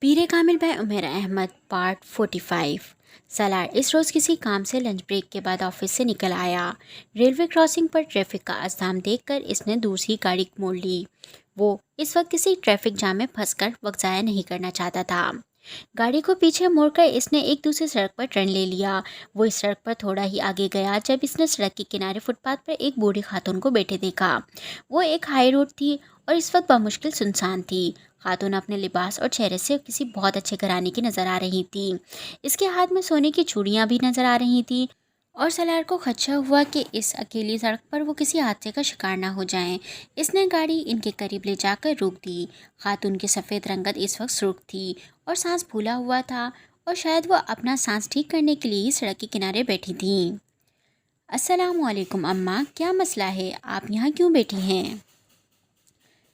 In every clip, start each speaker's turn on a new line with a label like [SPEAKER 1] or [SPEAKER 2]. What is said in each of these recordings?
[SPEAKER 1] پیر کامل بھائی عمیر احمد پارٹ 45۔ سالار اس روز کسی کام سے لنچ بریک کے بعد آفس سے نکل آیا۔ ریلوے کراسنگ پر ٹریفک کا اژدھام دیکھ کر اس نے دوسری گاڑی موڑ لی۔ وہ اس وقت کسی ٹریفک جام میں پھنس کر وقت ضائع نہیں کرنا چاہتا تھا۔ گاڑی کو پیچھے موڑ کر اس نے ایک دوسری سڑک پر ٹرن لے لیا۔ وہ اس سڑک پر تھوڑا ہی آگے گیا جب اس نے سڑک کے کنارے فٹ پاتھ پر ایک بوڑھی خاتون کو بیٹھے دیکھا۔ وہ ایک ہائی روڈ تھی اور اس وقت بمشکل سنسان تھی۔ خاتون اپنے لباس اور چہرے سے کسی بہت اچھے گھرانے کی نظر آ رہی تھی۔ اس کے ہاتھ میں سونے کی چوڑیاں بھی نظر آ رہی تھی اور سالار کو خدشہ ہوا کہ اس اکیلی سڑک پر وہ کسی حادثے کا شکار نہ ہو جائیں۔ اس نے گاڑی ان کے قریب لے جا کر روک دی۔ خاتون کی سفید رنگت اس وقت سرخ تھی اور سانس پھولا ہوا تھا اور شاید وہ اپنا سانس ٹھیک کرنے کے لیے ہی سڑک کے کنارے بیٹھی تھیں۔ السلام علیکم اماں، کیا مسئلہ ہے؟ آپ یہاں کیوں بیٹھی ہیں؟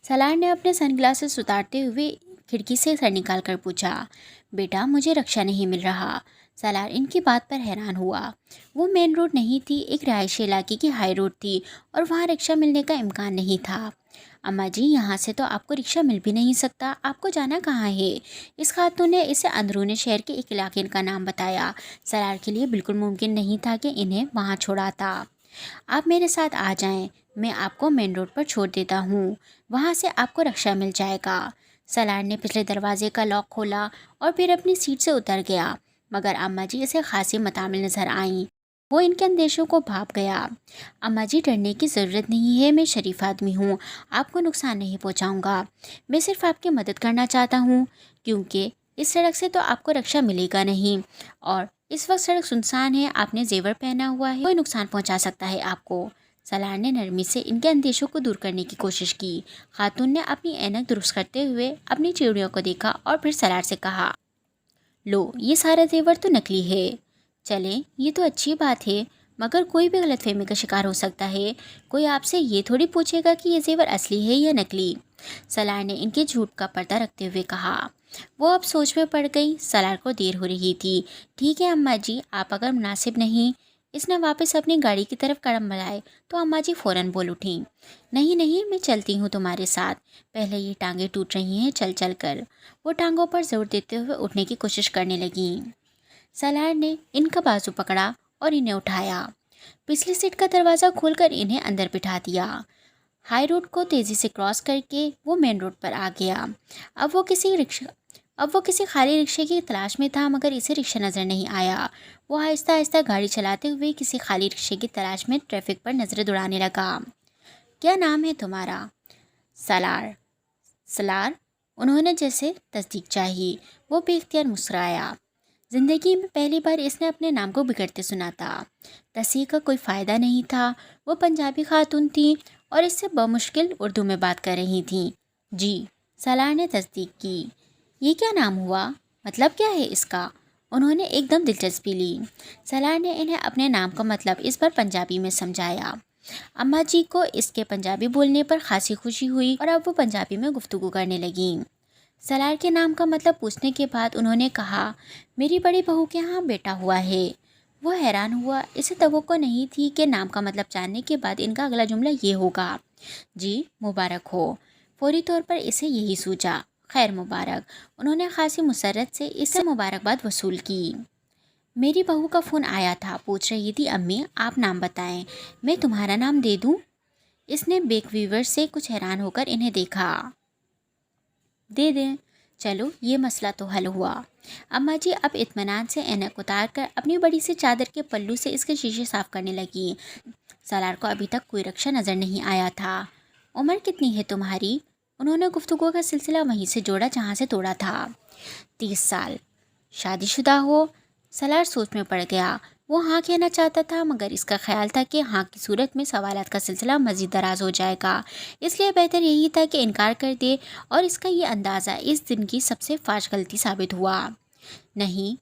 [SPEAKER 1] سالار نے اپنے سن گلاسز اتارتے ہوئے کھڑکی سے سر نکال کر پوچھا۔ بیٹا، مجھے رکشہ نہیں مل رہا۔ سالار ان کی بات پر حیران ہوا۔ وہ مین روڈ نہیں تھی، ایک رہائشی علاقے کی ہائی روڈ تھی اور وہاں رکشہ ملنے کا امکان نہیں تھا۔ اماں جی، یہاں سے تو آپ کو رکشہ مل بھی نہیں سکتا، آپ کو جانا کہاں ہے؟ اس خاتون نے اسے اندرون شہر کے ایک علاقے کا نام بتایا۔ سالار کے لیے بالکل ممکن نہیں تھا کہ انہیں وہاں چھوڑاتا۔ آپ میرے ساتھ آ جائیں، میں آپ کو مین روڈ پر چھوڑ دیتا ہوں، وہاں سے آپ کو رکشہ مل جائے گا۔ سالار نے پچھلے دروازے کا لاک کھولا اور پھر اپنی سیٹ سے اتر گیا، مگر اماں جی اسے خاصی متعامل نظر آئیں۔ وہ ان کے اندیشوں کو بھانپ گیا۔ اماں جی، ڈرنے کی ضرورت نہیں ہے، میں شریف آدمی ہوں، آپ کو نقصان نہیں پہنچاؤں گا۔ میں صرف آپ کی مدد کرنا چاہتا ہوں، کیونکہ اس سڑک سے تو آپ کو رکشہ ملے گا نہیں اور اس وقت سڑک سنسان ہے، آپ نے زیور پہنا ہوا ہے، کوئی نقصان پہنچا سکتا ہے آپ کو۔ سالار نے نرمی سے ان کے اندیشوں کو دور کرنے کی کوشش کی۔ خاتون نے اپنی اینک درست کرتے ہوئے اپنی چوڑیوں کو دیکھا اور پھر سالار سے کہا، لو، یہ سارا زیور تو نکلی ہے۔ چلیں، یہ تو اچھی بات ہے، مگر کوئی بھی غلط فہمی کا شکار ہو سکتا ہے۔ کوئی آپ سے یہ تھوڑی پوچھے گا کہ یہ زیور اصلی ہے یا نکلی۔ سالار نے ان کے جھوٹ کا پردہ رکھتے ہوئے کہا۔ وہ اب سوچ میں پڑ گئی۔ سالار کو دیر ہو رہی تھی۔ ٹھیک ہے اماں جی، آپ اگر مناسب نہیں۔ اس نے واپس اپنی گاڑی کی طرف قدم بڑھائے تو اماں جی فوراً بول اٹھیں، نہیں نہیں، میں چلتی ہوں تمہارے ساتھ، پہلے یہ ٹانگیں ٹوٹ رہی ہیں چل چل کر۔ وہ ٹانگوں پر زور دیتے ہوئے اٹھنے کی کوشش کرنے لگیں۔ سالار نے ان کا بازو پکڑا اور انہیں اٹھایا۔ پچھلی سیٹ کا دروازہ کھول کر انہیں اندر بٹھا دیا۔ ہائی روڈ کو تیزی سے کراس کر کے وہ مین روڈ پر آ گیا۔ اب وہ کسی خالی رکشے کی تلاش میں تھا، مگر اسے رکشہ نظر نہیں آیا۔ وہ آہستہ آہستہ گاڑی چلاتے ہوئے کسی خالی رکشے کی تلاش میں ٹریفک پر نظریں دوڑانے لگا۔ کیا نام ہے تمہارا؟ سالار۔ سالار؟ انہوں نے جیسے تصدیق چاہی۔ وہ بے اختیار مسکرایا۔ زندگی میں پہلی بار اس نے اپنے نام کو بگڑتے سنا تھا۔ تصحیح کا کوئی فائدہ نہیں تھا۔ وہ پنجابی خاتون تھیں اور اس سے بمشکل اردو میں بات کر رہی تھیں۔ جی، سالار نے تصدیق کی۔ یہ کیا نام ہوا؟ مطلب کیا ہے اس کا؟ انہوں نے ایک دم دلچسپی لی۔ سالار نے انہیں اپنے نام کا مطلب اس پر پنجابی میں سمجھایا۔ اماں جی کو اس کے پنجابی بولنے پر خاصی خوشی ہوئی اور اب وہ پنجابی میں گفتگو کرنے لگیں۔ سالار کے نام کا مطلب پوچھنے کے بعد انہوں نے کہا، میری بڑی بہو کے ہاں بیٹا ہوا ہے۔ وہ حیران ہوا، اسے توقع نہیں تھی کہ نام کا مطلب جاننے کے بعد ان کا اگلا جملہ یہ ہوگا، جی مبارک ہو۔ فوری طور پر اسے یہی سوچا، خیر مبارک۔ انہوں نے خاصی مسرت سے اس سے مبارکباد وصول کی۔ میری بہو کا فون آیا تھا، پوچھ رہی تھی، امی آپ نام بتائیں، میں تمہارا نام دے دوں؟ اس نے بیک ویور سے کچھ حیران ہو کر انہیں دیکھا۔ دے دیں، چلو یہ مسئلہ تو حل ہوا۔ اماں جی اب اطمینان سے اینک اتار کر اپنی بڑی سی چادر کے پلو سے اس کے شیشے صاف کرنے لگی۔ سالار کو ابھی تک کوئی رکشہ نظر نہیں آیا تھا۔ عمر کتنی ہے تمہاری؟ انہوں نے گفتگو کا سلسلہ وہیں سے جوڑا جہاں سے توڑا تھا۔ 30 سال۔ شادی شدہ ہو؟ سالار سوچ میں پڑ گیا۔ وہ ہاں کہنا چاہتا تھا، مگر اس کا خیال تھا کہ ہاں کی صورت میں سوالات کا سلسلہ مزید دراز ہو جائے گا، اس لیے بہتر یہی تھا کہ انکار کر دے، اور اس کا یہ اندازہ اس دن کی سب سے فاش غلطی ثابت ہوا۔ نہیں،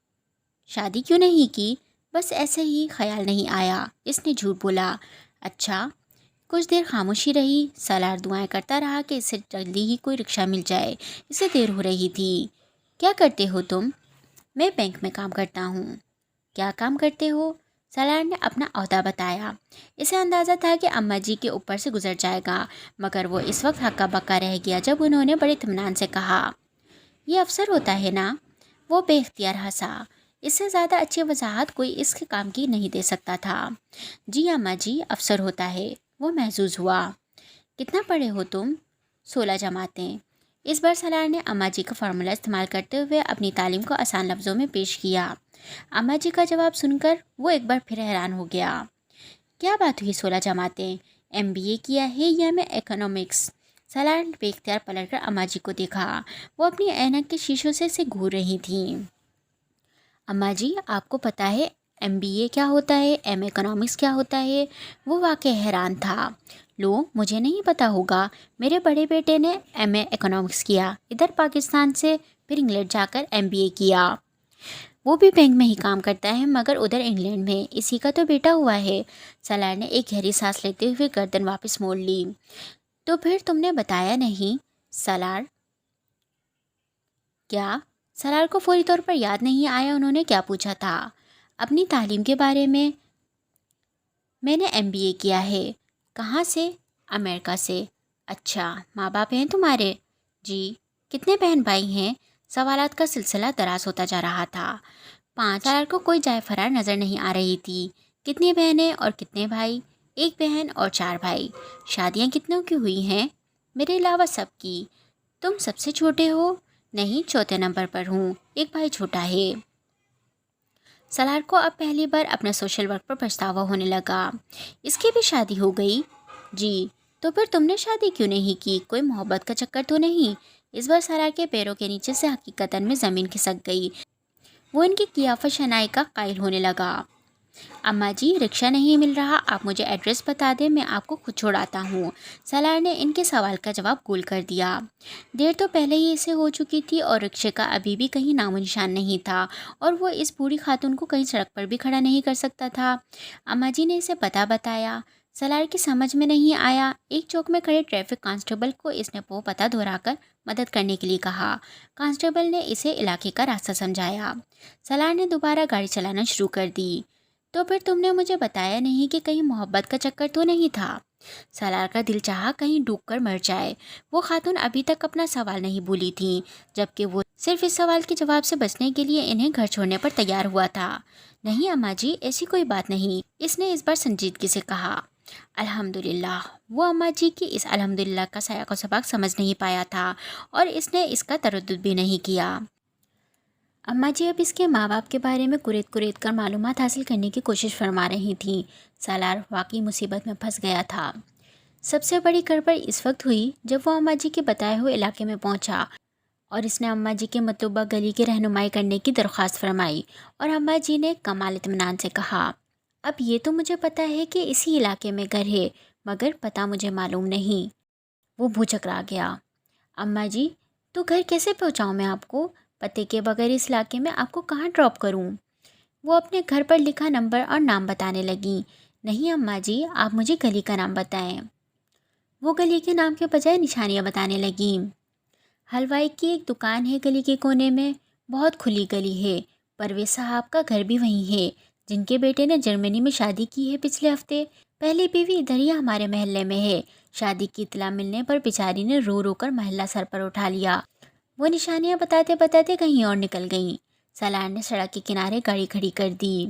[SPEAKER 1] شادی کیوں نہیں کی؟ بس ایسے ہی، خیال نہیں آیا، اس نے جھوٹ بولا۔ اچھا۔ کچھ دیر خاموشی رہی۔ سالار دعائیں کرتا رہا کہ اسے جلدی ہی کوئی رکشہ مل جائے، اسے دیر ہو رہی تھی۔ کیا کرتے ہو تم؟ میں بینک میں کام کرتا ہوں۔ کیا کام کرتے ہو؟ سالار نے اپنا عہدہ بتایا۔ اسے اندازہ تھا کہ اماں جی کے اوپر سے گزر جائے گا، مگر وہ اس وقت ہکا بکا رہ گیا جب انہوں نے بڑے اطمینان سے کہا، یہ افسر ہوتا ہے نا؟ وہ بے اختیار ہنسا۔ اس سے زیادہ اچھی وضاحت کوئی اس کے کام کی نہیں دے سکتا تھا۔ جی اماں جی، افسر ہوتا ہے، وہ محظوظ ہوا۔ کتنا پڑھے ہو تم؟ 16 جماعتیں۔ اس بار سالار نے اماں جی کا فارمولہ استعمال کرتے ہوئے اپنی تعلیم کو آسان لفظوں میں پیش کیا۔ اماں جی کا جواب سن کر وہ ایک بار پھر حیران ہو گیا۔ کیا بات ہوئی 16 جماعتیں؟ MBA کیا ہے یا میں اکنامکس؟ سالار نے بے اختیار پلٹ کر اماں جی کو دیکھا۔ وہ اپنی اینک کے شیشوں سے گھور رہی تھیں۔ اماں جی، آپ کو پتہ ہے MBA کیا ہوتا ہے، ایم اکنامکس کیا ہوتا ہے؟ وہ واقعی حیران تھا۔ لو، مجھے نہیں پتہ ہوگا، میرے بڑے بیٹے نے MA اکنامکس کیا، ادھر پاکستان سے، پھر انگلینڈ جا کر MBA کیا۔ وہ بھی بینک میں ہی کام کرتا ہے مگر ادھر انگلینڈ میں، اسی کا تو بیٹا ہوا ہے۔ سالار نے ایک گہری سانس لیتے ہوئے گردن واپس موڑ لی۔ تو پھر تم نے بتایا نہیں؟ سالار کیا؟ سالار کو فوری طور پر یاد نہیں آیا انہوں نے کیا پوچھا تھا۔ اپنی تعلیم کے بارے میں نے MBA کیا ہے۔ کہاں سے؟ امریکہ سے۔ اچھا، ماں باپ ہیں تمہارے؟ جی۔ کتنے بہن بھائی ہیں؟ سوالات کا سلسلہ دراز ہوتا جا رہا تھا۔ 5۔ سالار کو کوئی جائے فرار نظر نہیں آ رہی تھی۔ کتنی بہنیں اور کتنے بھائی؟ 1 بہن اور 4 بھائی۔ شادیاں کتنوں کی ہوئی ہیں؟ میرے علاوہ سب کی۔ تم سب سے چھوٹے ہو؟ نہیں، چوتھے نمبر پر ہوں، ایک بھائی چھوٹا ہے۔ سالار کو اب پہلی بار اپنے سوشل ورک پر پچھتاوا ہونے لگا۔ اس کی بھی شادی ہو گئی؟ جی۔ تو پھر تم نے شادی کیوں نہیں کی؟ کوئی محبت کا چکر تو نہیں؟ اس بار سالار کے پیروں کے نیچے سے حقیقتاً میں زمین کھسک گئی۔ وہ ان کی قیافت شنائی کا قائل ہونے لگا۔ اماں جی، رکشہ نہیں مل رہا، آپ مجھے ایڈریس بتا دیں، میں آپ کو خود چھوڑاتا ہوں۔ سالار نے ان کے سوال کا جواب گول کر دیا۔ دیر تو پہلے ہی اسے ہو چکی تھی اور رکشے کا ابھی بھی کہیں نام و نشان نہیں تھا، اور وہ اس بوڑھی خاتون کو کہیں سڑک پر بھی کھڑا نہیں کر سکتا تھا۔ اماں جی نے اسے پتہ بتایا۔ سالار کی سمجھ میں نہیں آیا۔ ایک چوک میں کھڑے ٹریفک کانسٹیبل کو اس نے وہ پتہ دہرا کر مدد کرنے کے لیے کہا۔ کانسٹیبل نے اسے علاقے کا راستہ سمجھایا۔ سالار نے دوبارہ گاڑی چلانا شروع کر دی۔ تو پھر تم نے مجھے بتایا نہیں کہ کہیں محبت کا چکر تو نہیں تھا؟ سالار کا دل چاہا کہیں ڈوب کر مر جائے۔ وہ خاتون ابھی تک اپنا سوال نہیں بھولی تھی، جبکہ وہ صرف اس سوال کے جواب سے بچنے کے لیے انہیں گھر چھوڑنے پر تیار ہوا تھا۔ نہیں اماں جی، ایسی کوئی بات نہیں، اس نے اس بار سنجیدگی سے کہا۔ الحمدللہ۔ وہ اماں جی کی اس الحمدللہ کا سیاق و سباق سمجھ نہیں پایا تھا اور اس نے اس کا تردد بھی نہیں کیا۔ اماں جی اب اس کے ماں باپ کے بارے میں کریت کر معلومات حاصل کرنے کی کوشش فرما رہی تھیں۔ سالار واقعی مصیبت میں پھنس گیا تھا۔ سب سے بڑی گڑبڑ اس وقت ہوئی جب وہ اماں جی کے بتائے ہوئے علاقے میں پہنچا اور اس نے اماں جی کے مطلوبہ گلی کی رہنمائی کرنے کی درخواست فرمائی، اور اماں جی نے کمال اطمینان سے کہا، اب یہ تو مجھے پتہ ہے کہ اسی علاقے میں گھر ہے، مگر پتہ مجھے معلوم نہیں۔ وہ بھوچکرا گیا۔ اماں جی، تو گھر کیسے پہنچاؤں میں آپ کو؟ پتے کے بغیر اس علاقے میں آپ کو کہاں ڈراپ کروں؟ وہ اپنے گھر پر لکھا نمبر اور نام بتانے لگیں۔ نہیں اماں جی، آپ مجھے گلی کا نام بتائیں۔ وہ گلی کے نام کے بجائے نشانیاں بتانے لگیں۔ حلوائی کی ایک دکان ہے گلی کے کونے میں، بہت کھلی گلی ہے، پرویز صاحب کا گھر بھی وہیں ہے، جن کے بیٹے نے جرمنی میں شادی کی ہے پچھلے ہفتے، پہلی بیوی ادھر ہی ہمارے محلے میں ہے۔ شادی کی اطلاع ملنے پر بیچاری نے رو رو کر محلہ سر پر اٹھا لیا۔ وہ نشانیاں بتاتے بتاتے کہیں اور نکل گئیں۔ سالار نے سڑک کے کنارے گاڑی کھڑی کر دی۔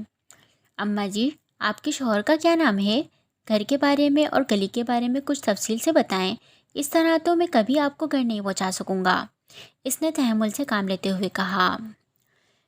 [SPEAKER 1] اماں جی، آپ کے شوہر کا کیا نام ہے؟ گھر کے بارے میں اور گلی کے بارے میں کچھ تفصیل سے بتائیں، اس طرح تو میں کبھی آپ کو گھر نہیں پہنچا سکوں گا۔ اس نے تحمل سے کام لیتے ہوئے کہا۔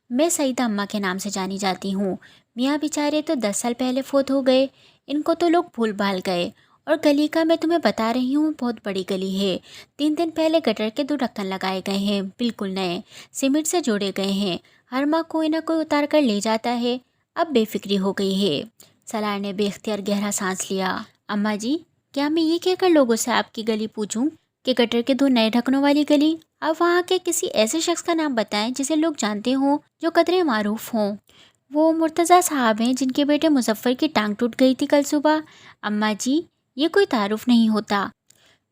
[SPEAKER 1] میں سعیدہ اماں کے نام سے جانی جاتی ہوں، میاں بیچارے تو 10 سال پہلے فوت ہو گئے، ان کو تو لوگ بھول بھال گئے، اور گلی کا میں تمہیں بتا رہی ہوں بہت بڑی گلی ہے۔ 3 دن پہلے گٹر کے 2 ڈھکن لگائے گئے ہیں، بالکل نئے، سیمنٹ سے جوڑے گئے ہیں، ہر ماہ کوئی نہ کوئی اتار کر لے جاتا ہے، اب بے فکری ہو گئی ہے۔ سالار نے بے اختیار گہرا سانس لیا۔ اماں جی، کیا میں یہ کہہ کر لوگوں سے آپ کی گلی پوچھوں کہ گٹر کے 2 نئے ڈھکنوں والی گلی؟ آپ وہاں کے کسی ایسے شخص کا نام بتائیں جسے لوگ جانتے ہوں، جو قدرے معروف ہوں۔ وہ مرتضیٰ صاحب ہیں جن کے بیٹے مظفر کی ٹانگ ٹوٹ گئی تھی کل صبح۔ اماں جی، یہ کوئی تعارف نہیں ہوتا۔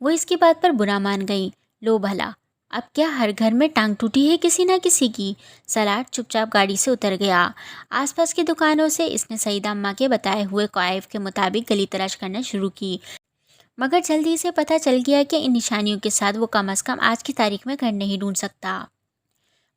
[SPEAKER 1] وہ اس کی بات پر برا مان گئیں۔ لو بھلا، اب کیا ہر گھر میں ٹانگ ٹوٹی ہے کسی نہ کسی کی؟ سالار چپ چاپ گاڑی سے اتر گیا۔ آس پاس کی دکانوں سے اس نے سعیدہ اماں کے بتائے ہوئے قوائف کے مطابق گلی تلاش کرنا شروع کی، مگر جلدی سے پتہ چل گیا کہ ان نشانیوں کے ساتھ وہ کم از کم آج کی تاریخ میں گھر نہیں ڈھونڈ سکتا۔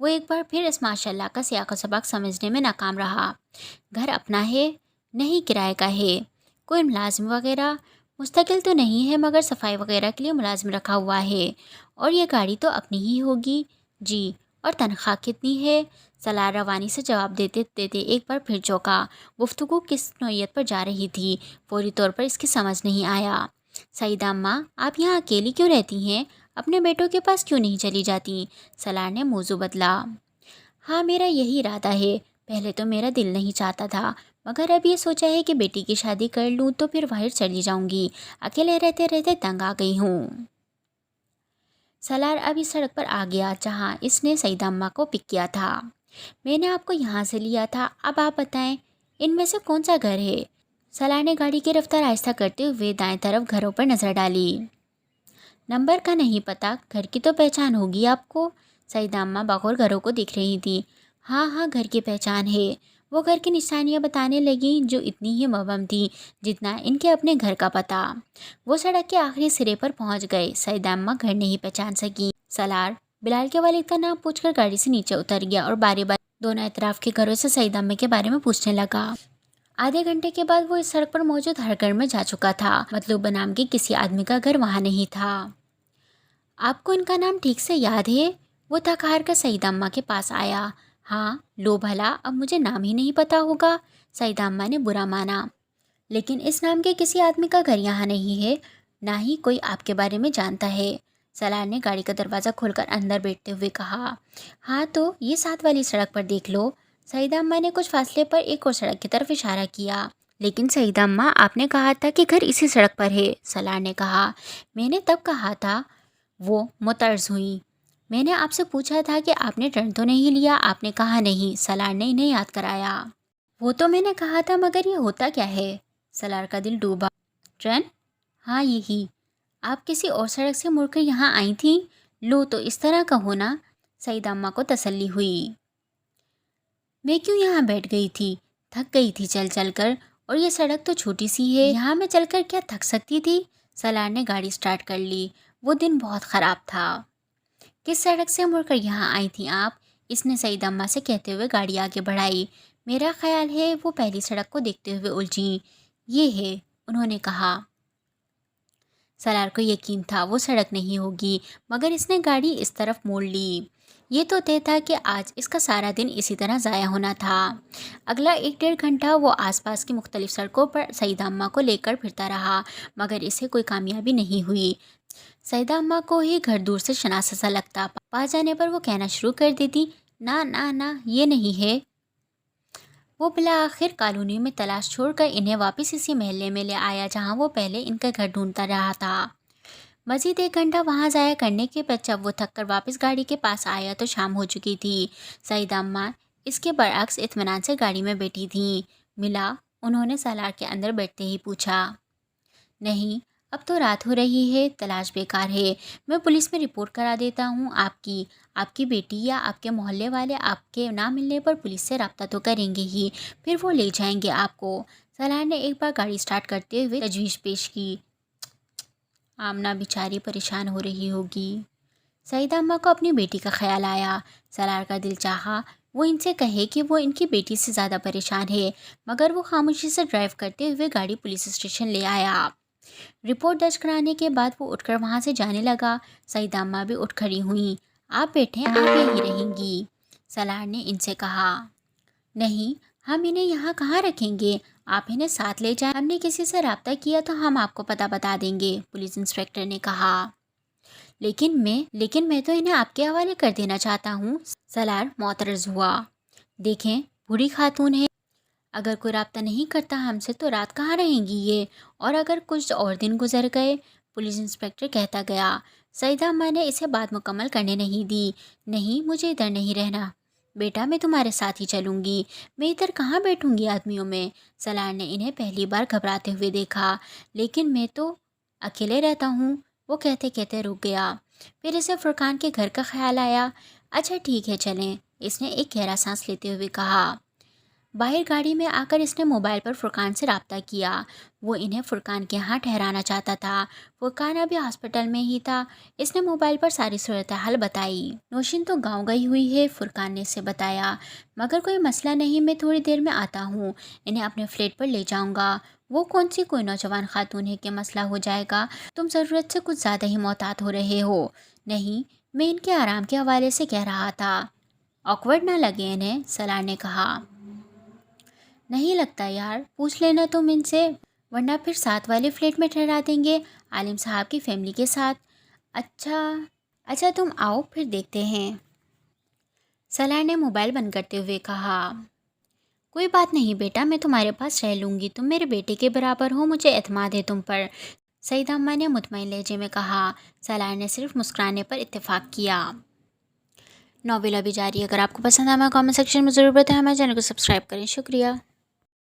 [SPEAKER 1] وہ ایک بار پھر اس ماشاءاللہ کا سیاق و سباق سمجھنے میں ناکام رہا۔ گھر اپنا ہے، نہیں کرائے کا ہے، کوئی ملازم وغیرہ مستقل تو نہیں ہے، مگر صفائی وغیرہ کے لیے ملازم رکھا ہوا ہے، اور یہ گاڑی تو اپنی ہی ہوگی۔ جی، اور تنخواہ کتنی ہے؟ سالار روانی سے جواب دیتے دیتے ایک بار پھر چونکا۔ گفتگو کس نوعیت پر جا رہی تھی فوری طور پر اس کی سمجھ نہیں آیا۔ سعیدہ اماں، آپ یہاں اکیلی کیوں رہتی ہیں؟ اپنے بیٹوں کے پاس کیوں نہیں چلی جاتی؟ سالار نے موضوع بدلا۔ ہاں، میرا یہی ارادہ ہے۔ پہلے تو میرا دل نہیں چاہتا تھا، مگر اب یہ سوچا ہے کہ بیٹی کی شادی کر لوں تو پھر باہر چلی جاؤں گی۔ اکیلے رہتے رہتے تنگ آ گئی ہوں۔ سالار اب اس سڑک پر آ گیا جہاں اس نے سعیدہ اماں کو پک کیا تھا۔ میں نے آپ کو یہاں سے لیا تھا، اب آپ بتائیں ان میں سے کون سا گھر ہے؟ سالار نے گاڑی کی رفتار آہستہ کرتے ہوئے دائیں طرف گھروں پر نظر ڈالی۔ نمبر کا نہیں پتا، گھر کی تو پہچان ہوگی آپ کو؟ سعیدہ اماں بغور گھروں کو دیکھ رہی تھی۔ ہاں ہاں، گھر کی پہچان ہے۔ وہ گھر کی نشانیاں بتانے لگیں جو اتنی ہی مبہم تھی جتنا ان کے اپنے گھر کا پتہ۔ وہ سڑک کے آخری سرے پر پہنچ گئے۔ سعیدہ اماں گھر نہیں پہچان سکی۔ سالار بلال کے والد کا نام پوچھ کر گاڑی سے نیچے اتر گیا اور باری باری دونوں اطراف کے گھروں سے سعیدہ اماں کے بارے میں پوچھنے لگا۔ آدھے گھنٹے کے بعد وہ اس سڑک پر موجود ہر گھر میں جا چکا تھا۔ مطلوب نام کے کسی آدمی کا گھر وہاں نہیں تھا۔ آپ کو ان کا نام ٹھیک سے یاد ہے؟ وہ تھک ہار کر سعیدہ اماں کے پاس آیا۔ ہاں، لو بھلا، اب مجھے نام ہی نہیں پتا ہوگا۔ سعیدہ اماں نے برا مانا۔ لیکن اس نام کے کسی آدمی کا گھر یہاں نہیں ہے، نہ ہی کوئی آپ کے بارے میں جانتا ہے۔ سالار نے گاڑی کا دروازہ کھول کر اندر بیٹھتے ہوئے کہا۔ ہاں تو یہ ساتھ والی سڑک پر دیکھ لو۔ سعیدہ اماں نے کچھ فاصلے پر ایک اور سڑک کی طرف اشارہ کیا۔ لیکن سعیدہ اماں، آپ نے کہا تھا کہ گھر اسی سڑک پر ہے، سالار نے کہا۔ میں نے تب کہا تھا۔ وہ متعرض ہوئی۔ میں نے آپ سے پوچھا تھا کہ آپ نے ٹرن تو نہیں لیا، آپ نے کہا نہیں، سالار نے انہیں یاد کرایا۔ وہ تو میں نے کہا تھا، مگر یہ ہوتا کیا ہے؟ سالار کا دل ڈوبا۔ ٹرن؟ ہاں یہی۔ آپ کسی اور سڑک سے مڑ کر یہاں آئی تھیں؟ لو تو اس طرح کا ہونا۔ سعیدہ اماں کو تسلی ہوئی۔ میں کیوں یہاں بیٹھ گئی تھی؟ تھک گئی تھی چل چل کر، اور یہ سڑک تو چھوٹی سی ہے، یہاں میں چل کر کیا تھک سکتی تھی؟ سالار نے گاڑی سٹارٹ کر لی۔ وہ دن بہت خراب تھا۔ کس سڑک سے مڑ کر یہاں آئی تھیں آپ؟ اس نے سعیدہ اماں سے کہتے ہوئے گاڑی آگے بڑھائی۔ میرا خیال ہے وہ پہلی سڑک کو دیکھتے ہوئے الجھیں۔ یہ ہے، انہوں نے کہا۔ سالار کو یقین تھا وہ سڑک نہیں ہوگی، مگر اس نے گاڑی اس طرف موڑ لی۔ یہ تو طے تھا کہ آج اس کا سارا دن اسی طرح ضائع ہونا تھا۔ اگلا 1-1.5 گھنٹہ وہ آس پاس کی مختلف سڑکوں پر سعیدہ اماں کو لے کر پھرتا رہا، مگر اسے کوئی کامیابی نہیں ہوئی۔ سعیدہ اماں کو ہی گھر دور سے شناسا سا لگتا۔ پاس جانے پر وہ کہنا شروع کر دیتی، نہ نہ نہ، یہ نہیں ہے۔ وہ بالآخر کالونی میں تلاش چھوڑ کر انہیں واپس اسی محلے میں لے آیا جہاں وہ پہلے ان کا گھر ڈھونڈتا رہا تھا۔ مزید 1 گھنٹہ وہاں ضائع کرنے کے بعد جب وہ تھک کر واپس گاڑی کے پاس آیا تو شام ہو چکی تھی۔ سعیدہ اماں اس کے برعکس اطمینان سے گاڑی میں بیٹھی تھیں۔ ملا؟ انہوں نے سالار کے اندر بیٹھتے ہی پوچھا۔ نہیں، اب تو رات ہو رہی ہے، تلاش بیکار ہے۔ میں پولیس میں رپورٹ کرا دیتا ہوں۔ آپ کی بیٹی یا آپ کے محلے والے آپ کے نہ ملنے پر پولیس سے رابطہ تو کریں گے ہی، پھر وہ لے جائیں گے آپ کو۔ سالار نے ایک بار گاڑی سٹارٹ کرتے ہوئے تجویز پیش کی۔ آمنہ بیچاری پریشان ہو رہی ہوگی۔ سعیدہ اماں کو اپنی بیٹی کا خیال آیا۔ سالار کا دل چاہا وہ ان سے کہے کہ وہ ان کی بیٹی سے زیادہ پریشان ہے، مگر وہ خاموشی سے ڈرائیو کرتے ہوئے گاڑی پولیس اسٹیشن لے آیا۔ رپورٹ درج کرانے کے بعد وہ اٹھ کر وہاں سے جانے لگا۔ سعیدہ اماں بھی اٹھ کھڑی ہوئیں۔ آپ بیٹھیں، آپ یہی رہیں گی، سالار نے ان سے کہا۔ نہیں، ہم انہیں یہاں کہاں رکھیں گے، آپ انہیں ساتھ لے جائیں۔ ہم نے کسی سے رابطہ کیا تو ہم آپ کو پتہ بتا دیں گے، پولیس انسپکٹر نے کہا۔ لیکن میں تو انہیں آپ کے حوالے کر دینا چاہتا ہوں، سالار معترض ہوا۔ دیکھیں، بوڑھی خاتون ہے، اگر کوئی رابطہ نہیں کرتا ہم سے تو رات کہاں رہیں گی یہ، اور اگر کچھ اور دن گزر گئے، پولیس انسپکٹر کہتا گیا۔ سعیدہ اماں نے اسے بات مکمل کرنے نہیں دی۔ نہیں، مجھے ادھر نہیں رہنا بیٹا، میں تمہارے ساتھ ہی چلوں گی۔ میں ادھر کہاں بیٹھوں گی آدمیوں میں؟ سالار نے انہیں پہلی بار گھبراتے ہوئے دیکھا۔ لیکن میں تو اکیلے رہتا ہوں، وہ کہتے کہتے رک گیا۔ پھر اسے فرقان کے گھر کا خیال آیا۔ اچھا ٹھیک ہے، چلیں، اس نے ایک گہرا سانس لیتے ہوئے کہا۔ باہر گاڑی میں آ کر اس نے موبائل پر فرقان سے رابطہ کیا۔ وہ انہیں فرقان کے ہاں ٹھہرانا چاہتا تھا۔ فرقان ابھی ہاسپٹل میں ہی تھا۔ اس نے موبائل پر ساری صورتحال بتائی۔ نوشین تو گاؤں گئی ہوئی ہے، فرقان نے اسے بتایا، مگر کوئی مسئلہ نہیں، میں تھوڑی دیر میں آتا ہوں، انہیں اپنے فلیٹ پر لے جاؤں گا۔ وہ کون سی کوئی نوجوان خاتون ہے کہ مسئلہ ہو جائے گا؟ تم ضرورت سے کچھ زیادہ ہی محتاط ہو رہے ہو۔ نہیں، میں ان کے آرام کے حوالے سے کہہ رہا تھا۔ آکورڈ نہ لگے انہیں، سالار نے کہا۔ نہیں لگتا یار، پوچھ لینا تم ان سے، ورنہ پھر ساتھ والے فلیٹ میں ٹھہرا دیں گے عالم صاحب کی فیملی کے ساتھ۔ اچھا تم آؤ پھر دیکھتے ہیں، سالار نے موبائل بند کرتے ہوئے کہا۔ کوئی بات نہیں بیٹا، میں تمہارے پاس رہ لوں گی، تم میرے بیٹے کے برابر ہو، مجھے اعتماد ہے تم پر، سعیدہ اماں نے مطمئن لہجے میں کہا۔ سالار نے صرف مسکرانے پر اتفاق کیا۔ ناول ابھی جاری ہے۔ اگر آپ کو پسند آیا ہمیں کامنٹ سیکشن میں ضرور بتائیں، ہمارے چینل کو سبسکرائب کریں۔ شکریہ۔